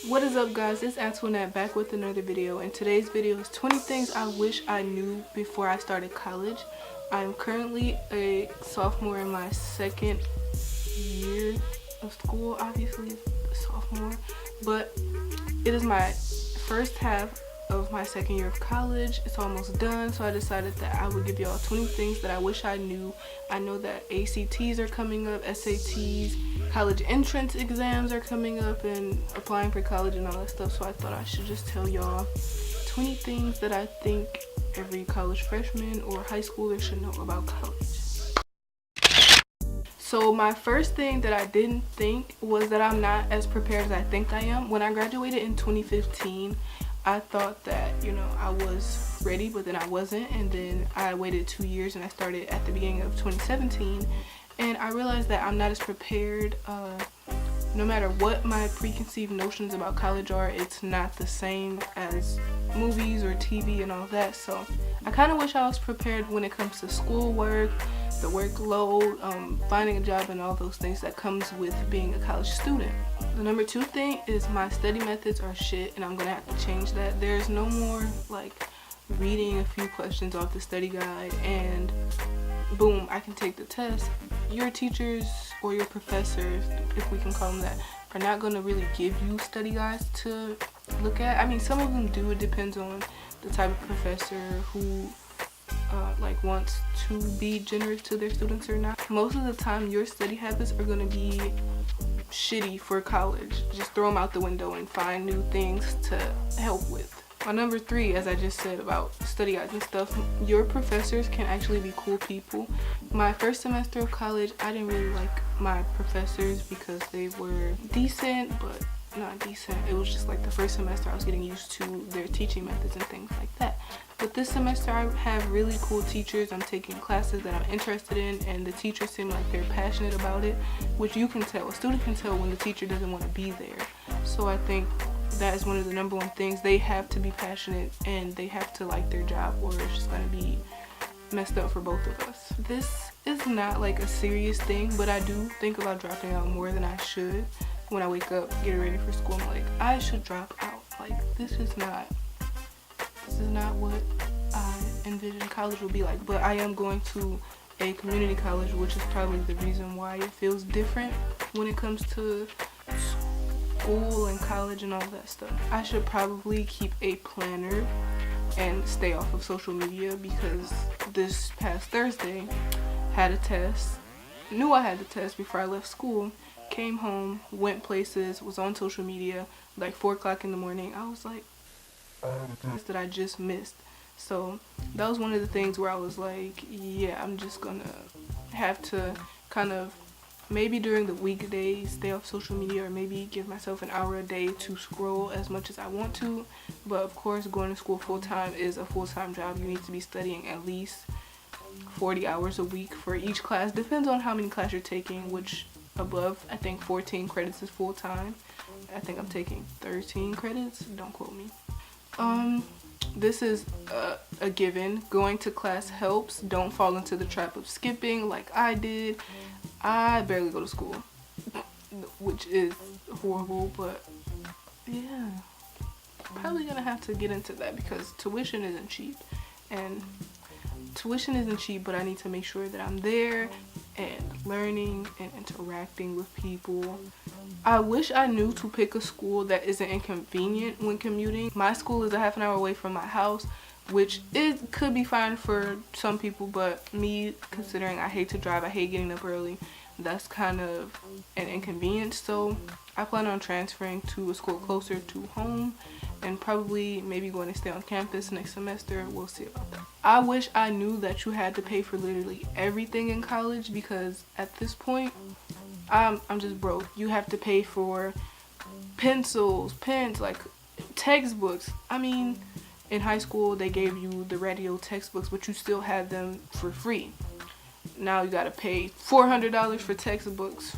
What is up, guys? It's Antoinette back with another video, and today's video is 20 things I wish I knew before I started college. I'm currently a sophomore in my second year of school, obviously a sophomore, but it is my first half of my second year of college. It's almost done, so I decided that I would give y'all 20 things that I wish I knew. I know that ACTs are coming up, SATs, college entrance exams are coming up, and applying for college and all that stuff, so I thought I should just tell y'all 20 things that I think every college freshman or high schooler should know about college. So my first thing that I didn't think was that I'm not as prepared as I think I am. When I graduated in 2015, I thought that, you know, I was ready, but then I wasn't, and then I waited 2 years and I started at the beginning of 2017, and I realized that I'm not as prepared. No matter what my preconceived notions about college are, it's not the same as movies or TV and all that. So I kind of wish I was prepared when it comes to schoolwork, the workload, finding a job, and all those things that comes with being a college student. The number 2 thing is my study methods are shit, and I'm gonna have to change that. There's no more like reading a few questions off the study guide and boom, I can take the test. Your teachers or your professors, if we can call them that, are not going to really give you study guides to look at. I mean, some of them do. It depends on the type of professor who like wants to be generous to their students or not. Most of the time, your study habits are going to be shitty for college. Just throw them out the window and find new things to help with. My number 3, as I just said about study guides and stuff, your professors can actually be cool people. My first semester of college, I didn't really like my professors because they were decent, but not decent. It was just like the first semester I was getting used to their teaching methods and things like that. But this semester I have really cool teachers. I'm taking classes that I'm interested in, and the teachers seem like they're passionate about it, which you can tell. A student can tell when the teacher doesn't want to be there. So I think that is one of the number 1 things. They have to be passionate and they have to like their job, or it's just going to be messed up for both of us. This is not like a serious thing, but I do think about dropping out more than I should. When I wake up getting ready for school, I'm like, I should drop out. Like, this is not what I envisioned college would be like. But I am going to a community college, which is probably the reason why it feels different when it comes to school and college and all that stuff. I should probably keep a planner and stay off of social media, because this past Thursday had a test. Knew I had the test before I left school. Came home, went places, was on social media like 4 o'clock in the morning. I was like, that I just missed. So that was one of the things where I was like, yeah, I'm just gonna have to kind of maybe during the weekdays stay off social media, or maybe give myself an hour a day to scroll as much as I want to. But of course, going to school full-time is a full-time job. You need to be studying at least 40 hours a week for each class. Depends on how many classes you're taking, which above, I think 14 credits is full-time. I think I'm taking 13 credits. Don't quote me. This is a given. Going to class helps. Don't fall into the trap of skipping like I did. I barely go to school, which is horrible, but yeah, probably gonna have to get into that because tuition isn't cheap, but I need to make sure that I'm there and learning and interacting with people. I wish I knew to pick a school that isn't inconvenient when commuting. My school is a half an hour away from my house, which it could be fine for some people, but me, considering I hate to drive, I hate getting up early, that's kind of an inconvenience. So I plan on transferring to a school closer to home and probably maybe going to stay on campus next semester. We'll see about that. I wish I knew that you had to pay for literally everything in college, because at this point I'm just broke. You have to pay for pencils, pens, like textbooks. I mean, in high school they gave you the radio textbooks, but you still had them for free. Now you gotta pay $400 for textbooks,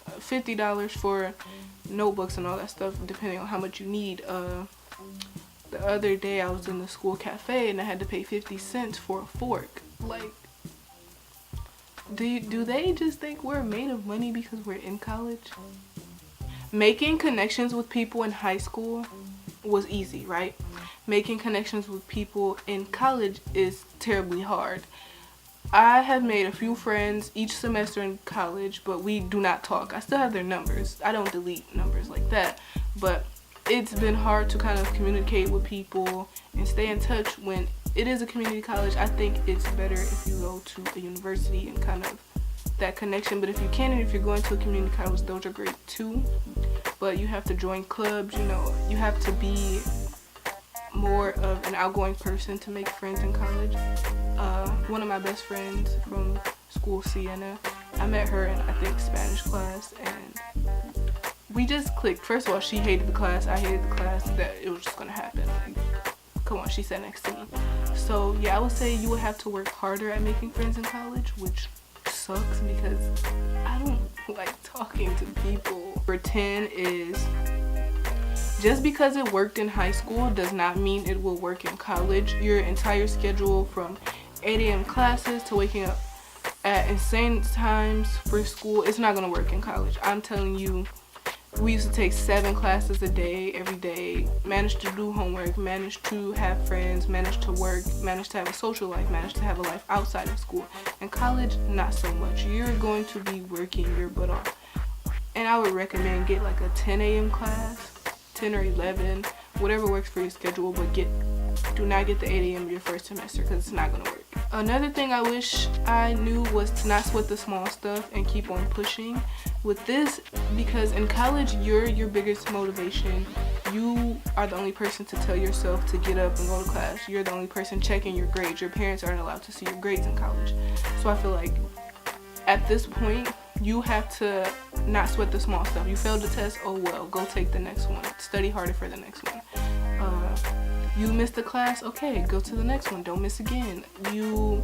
$50 for notebooks and all that stuff, depending on how much you need. The other day I was in the school cafe and I had to pay 50 cents for a fork. Like, do they just think we're made of money because we're in college? Making connections with people in high school was easy, right? Making connections with people in college is terribly hard. I have made a few friends each semester in college, but we do not talk. I still have their numbers. I don't delete numbers like that, but it's been hard to kind of communicate with people and stay in touch when it is a community college. I think it's better if you go to a university and kind of that connection, but if you can, and if you're going to a community college, those are great too, but you have to join clubs, you know, you have to be more of an outgoing person to make friends in college. One of my best friends from school, Sienna, I met her in, I think, Spanish class, and we just clicked. First of all, she hated the class, I hated the class, that it was just gonna happen. Like, come on, she sat next to me. So yeah, I would say you would have to work harder at making friends in college, which sucks because I don't like talking to people. Number 10 is, just because it worked in high school does not mean it will work in college. Your entire schedule from 8 a.m. classes to waking up at insane times for school, it's not going to work in college. I'm telling you, we used to take 7 classes a day, every day, managed to do homework, managed to have friends, managed to work, managed to have a social life, managed to have a life outside of school. In college, not so much. You're going to be working your butt off. And I would recommend get like a 10 a.m. class, 10 or 11, whatever works for your schedule, but do not get the 8 a.m. your first semester because it's not going to work. Another thing I wish I knew was to not sweat the small stuff and keep on pushing with this, because in college you're your biggest motivation. You are the only person to tell yourself to get up and go to class. You're the only person checking your grades. Your parents aren't allowed to see your grades in college. So I feel like at this point you have to not sweat the small stuff. You failed the test, oh well, go take the next one. Study harder for the next one. You missed a class, okay, go to the next one. Don't miss again. You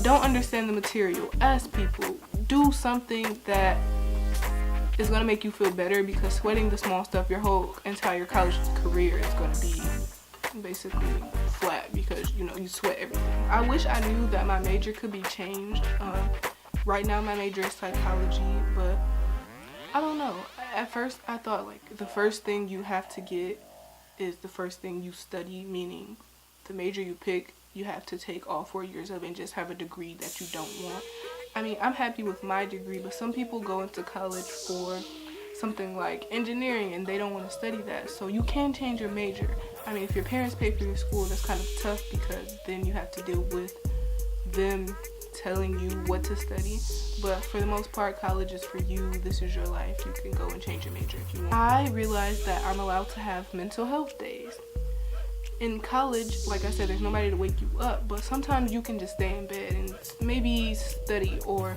don't understand the material, ask people. Do something that is going to make you feel better, because sweating the small stuff your whole entire college career is going to be basically flat, because you know you sweat everything. I wish I knew that my major could be changed. Right now my major is psychology, but I don't know. At first I thought like the first thing you have to get is the first thing you study, meaning the major you pick you have to take all 4 years of and just have a degree that you don't want. I mean, I'm happy with my degree, but some people go into college for something like engineering and they don't want to study that. So you can change your major. I mean, if your parents pay for your school, that's kind of tough, because then you have to deal with them telling you what to study. But for the most part, college is for you. This is your life. You can go and change your major if you want. I realized that I'm allowed to have mental health days. In college, like I said, there's nobody to wake you up, but sometimes you can just stay in bed and maybe study or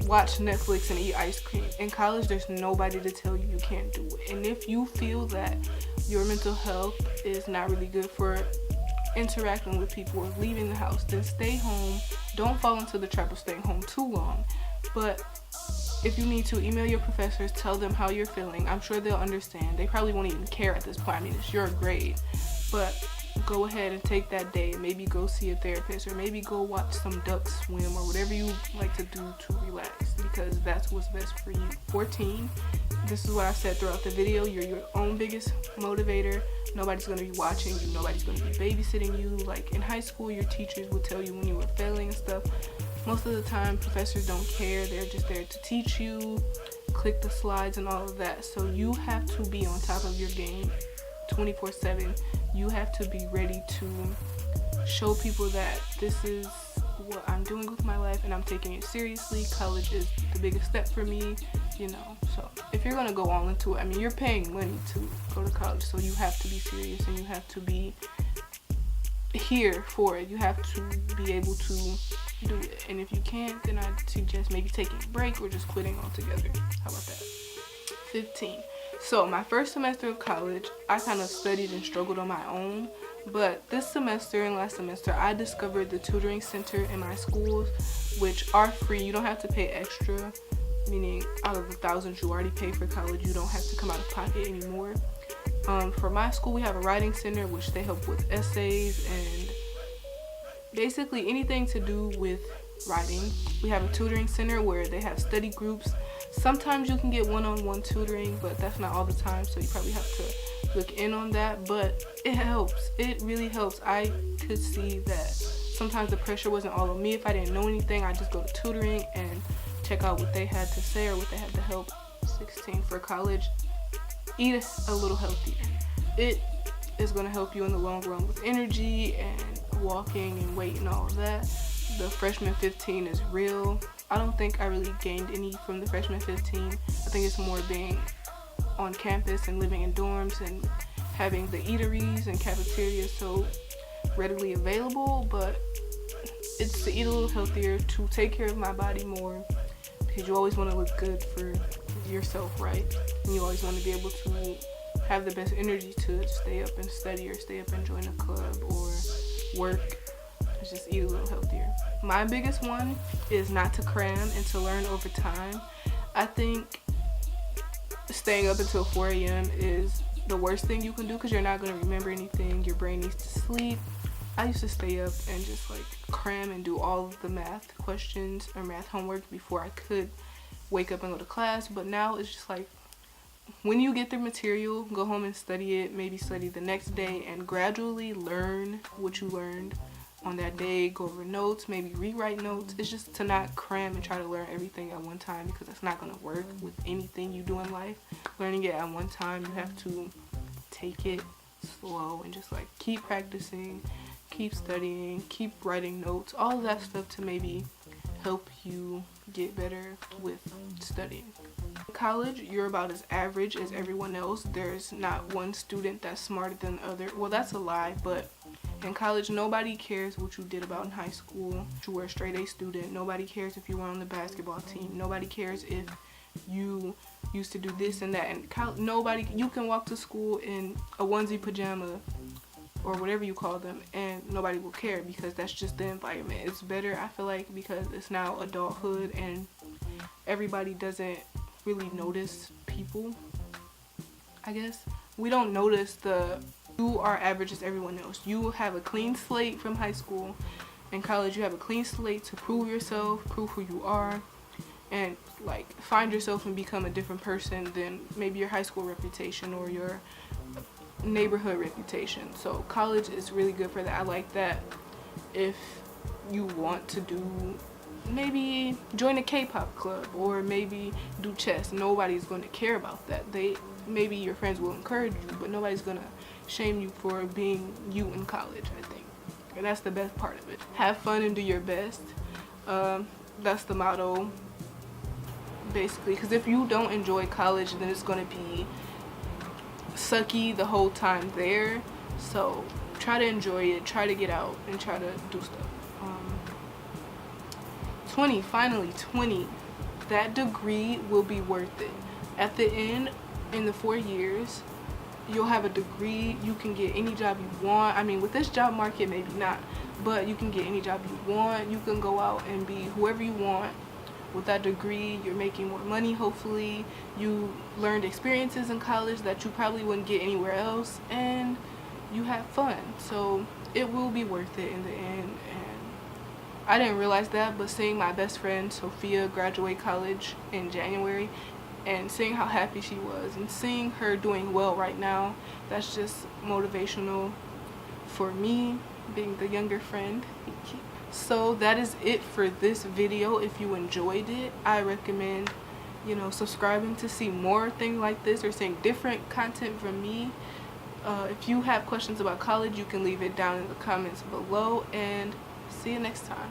watch Netflix and eat ice cream. In college, there's nobody to tell you you can't do it. And if you feel that your mental health is not really good for interacting with people or leaving the house, then stay home. Don't fall into the trap of staying home too long. But if you need to, email your professors, tell them how you're feeling. I'm sure they'll understand. They probably won't even care at this point. I mean, it's your grade. But go ahead and take that day. Maybe go see a therapist, or maybe go watch some ducks swim, or whatever you like to do to relax, because that's what's best for you. 14, this is what I said throughout the video. You're your own biggest motivator. Nobody's going to be watching you. Nobody's going to be babysitting you. Like in high school, your teachers would tell you when you were failing and stuff. Most of the time, professors don't care. They're just there to teach you, click the slides and all of that. So you have to be on top of your game 24/7. You have to be ready to show people that this is what I'm doing with my life and I'm taking it seriously. College is the biggest step for me, you know. So if you're gonna go all into it, I mean, you're paying money to go to college, so you have to be serious and you have to be here for it. You have to be able to do it. And if you can't, then I'd suggest maybe taking a break or just quitting altogether. How about that? 15. So my first semester of college, I kind of studied and struggled on my own. But this semester and last semester, I discovered the tutoring center in my schools, which are free. You don't have to pay extra, meaning out of the thousands you already pay for college, you don't have to come out of pocket anymore. For my school, we have a writing center, which they help with essays and basically anything to do with writing. We have a tutoring center where they have study groups. Sometimes you can get one-on-one tutoring, but that's not all the time, so you probably have to look in on that. But it helps. It really helps. I could see that sometimes the pressure wasn't all on me. If I didn't know anything, I just go to tutoring and check out what they had to say or what they had to help. 16 for college. Eat a little healthier. It is going to help you in the long run with energy and walking and weight and all of that. The freshman 15 is real. I don't think I really gained any from the freshman 15. I think it's more being on campus and living in dorms and having the eateries and cafeterias so readily available. But it's to eat a little healthier, to take care of my body more, because you always want to look good for yourself, right? And you always want to be able to have the best energy to stay up and study or stay up and join a club or work. Just eat a little healthier. My biggest one is not to cram and to learn over time. I think staying up until 4 a.m. is the worst thing you can do because you're not going to remember anything. Your brain needs to sleep. I used to stay up and just like cram and do all of the math questions or math homework before I could wake up and go to class. But now it's just like, when you get the material, go home and study it, maybe study the next day and gradually learn what you learned on that day. Go over notes, maybe rewrite notes. It's just to not cram and try to learn everything at one time, because that's not going to work with anything you do in life. Learning it at one time, you have to take it slow and just like keep practicing, keep studying, keep writing notes, all of that stuff to maybe help you get better with studying. In college, you're about as average as everyone else. There's not one student that's smarter than the other. Well, that's a lie, but in college, nobody cares what you did about in high school. You were a straight A student. Nobody cares if you were on the basketball team. Nobody cares if you used to do this and that. And nobody, you can walk to school in a onesie pajama or whatever you call them, and nobody will care, because that's just the environment. It's better, I feel like, because it's now adulthood and everybody doesn't really notice people, I guess. We don't notice you are average as everyone else. You have a clean slate from high school. In college, you have a clean slate to prove yourself, prove who you are, and like find yourself and become a different person than maybe your high school reputation or your neighborhood reputation. So college is really good for that. I like that. If you want to do, maybe join a K-pop club or maybe do chess, nobody's going to care about that. Maybe your friends will encourage you, but nobody's going to shame you for being you in college, I think. And that's the best part of it. Have fun and do your best. That's the motto, basically, because if you don't enjoy college, then it's going to be sucky the whole time there. So try to enjoy it, try to get out and try to do stuff. 20, finally 20, that degree will be worth it. At the end, in the 4 years, you'll have a degree. You can get any job you want. I mean, with this job market, maybe not, but you can get any job you want. You can go out and be whoever you want. With that degree, you're making more money, hopefully. You learned experiences in college that you probably wouldn't get anywhere else, and you have fun. So it will be worth it in the end. And I didn't realize that, but seeing my best friend Sophia graduate college in January and seeing how happy she was and seeing her doing well right now, that's just motivational for me, being the younger friend. So that is it for this video. If you enjoyed it, I recommend, subscribing to see more things like this or seeing different content from me. If you have questions about college, you can leave it down in the comments below, and see you next time.